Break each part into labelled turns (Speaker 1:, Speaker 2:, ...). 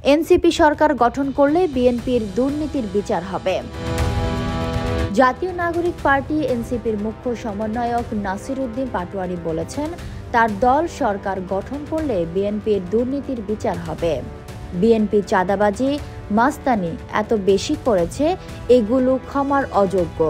Speaker 1: NCP সরকার গঠন করলে বিএনপির দুর্নীতির বিচার হবে। জাতীয় নাগরিক পার্টি এনসিপির মুখ্য সমন্বয়ক নাসির উদ্দিন পাটোয়ারী বলেছেন, তার দল সরকার গঠন করলে বিএনপির দুর্নীতির বিচার হবে। বিএনপি চাঁদাবাজি, মাস্তানি এত বেশি করেছে, এগুলো ক্ষমার অযোগ্য।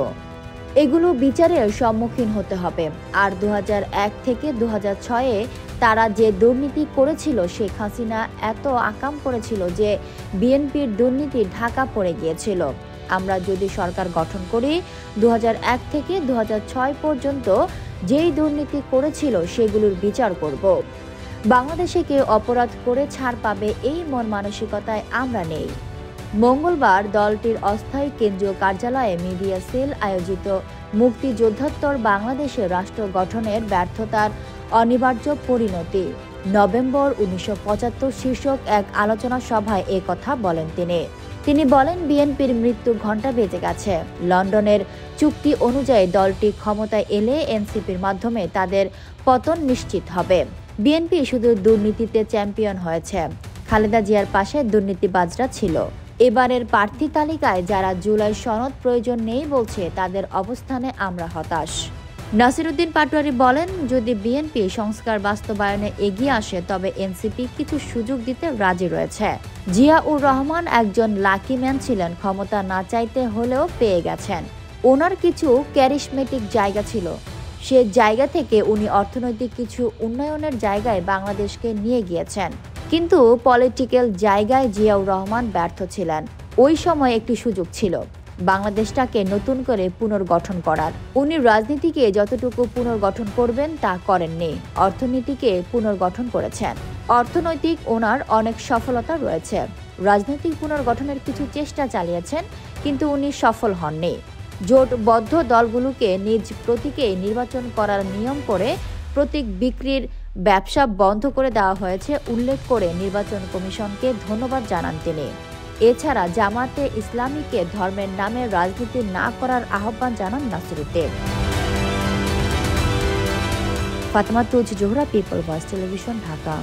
Speaker 1: এগুলো বিচারের সম্মুখীন হতে হবে। আর 2001 থেকে 2006-এ তারা যে দুর্নীতি করেছিল, শেখ হাসিনা এত আকাম করেছিল যে বিএনপির দুর্নীতি ঢাকা পড়ে গিয়েছিল। আমরা যদি সরকার গঠন করি, 2001 থেকে 2006 পর্যন্ত যেই দুর্নীতি করেছিল সেগুলোর বিচার করব। বাংলাদেশে কেউ অপরাধ করে ছাড় পাবে এই মন মানসিকতায় আমরা নেই। মঙ্গলবার দলটির অস্থায়ী কেন্দ্রীয় কার্যালয়ে মিডিয়া সেল আয়োজিত মুক্তিযোদ্ধাত্তর বাংলাদেশে রাষ্ট্র গঠনের ব্যর্থতার অনিবার্য পরিণতি নভেম্বর 1975 শীর্ষক এক আলোচনা সভায় এ কথা বলেন তিনি বলেন, বিএনপির মৃত্যু ঘণ্টা বেজে গেছে। লন্ডনের চুক্তি অনুযায়ী দলটি ক্ষমতায় এলে এনসিপির মাধ্যমে তাদের পতন নিশ্চিত হবে। বিএনপি শুধু দুর্নীতিতে চ্যাম্পিয়ন হয়েছে, খালেদা জিয়ার পাশে দুর্নীতিবাজরা ছিল। এবারের প্রার্থী তালিকায় যারা জুলাই সনদ প্রয়োজন নেই বলছে, তাদের অবস্থানে আমরা হতাশ। নাসির উদ্দিন পাটোয়ারী বলেন, যদি বিএনপি সংস্কার বাস্তবায়নে এগিয়ে আসে তবে এনসিপি কিছু সুযোগ দিতে রাজি রয়েছে। জিয়াউর রহমান একজন লাকি ম্যান ছিলেন, ক্ষমতা না চাইতে হলেও পেয়ে গেছেন। ওনার কিছু ক্যারিশমেটিক জায়গা ছিল, সে জায়গা থেকে উনি অর্থনৈতিক কিছু উন্নয়নের জায়গায় বাংলাদেশকে নিয়ে গিয়েছেন। কিন্তু পলিটিক্যাল জায়গায় জিয়াউর রহমান ব্যর্থ ছিলেন। ওই সময় একটি সুযোগ ছিল বাংলাদেশটাকে নতুন করে পুনর্গঠন করার। উনি রাজনীতিকে যতটুকু পুনর্গঠন করবেন তা করেননি, অর্থনীতিকে পুনর্গঠন করেছেন। অর্থনৈতিক ওনার অনেক সফলতা রয়েছে। রাজনৈতিক পুনর্গঠনের কিছু চেষ্টা চালিয়েছেন, কিন্তু উনি সফল হননি। জোটবদ্ধ দলগুলোকে নিজ প্রতীকে নির্বাচন করার নিয়ম করে প্রতীক বিক্রির ব্যবসা বন্ধ করে দেওয়া হয়েছে উল্লেখ করে নির্বাচন কমিশনকে ধন্যবাদ জানান তিনি। এছাড়া জামাতে ইসলামীকে ধর্মের নামে রাজনীতি না করার আহ্বান জানান Nasir Uddin. Fatema Tuj, Zohra, people voice television, Dhaka.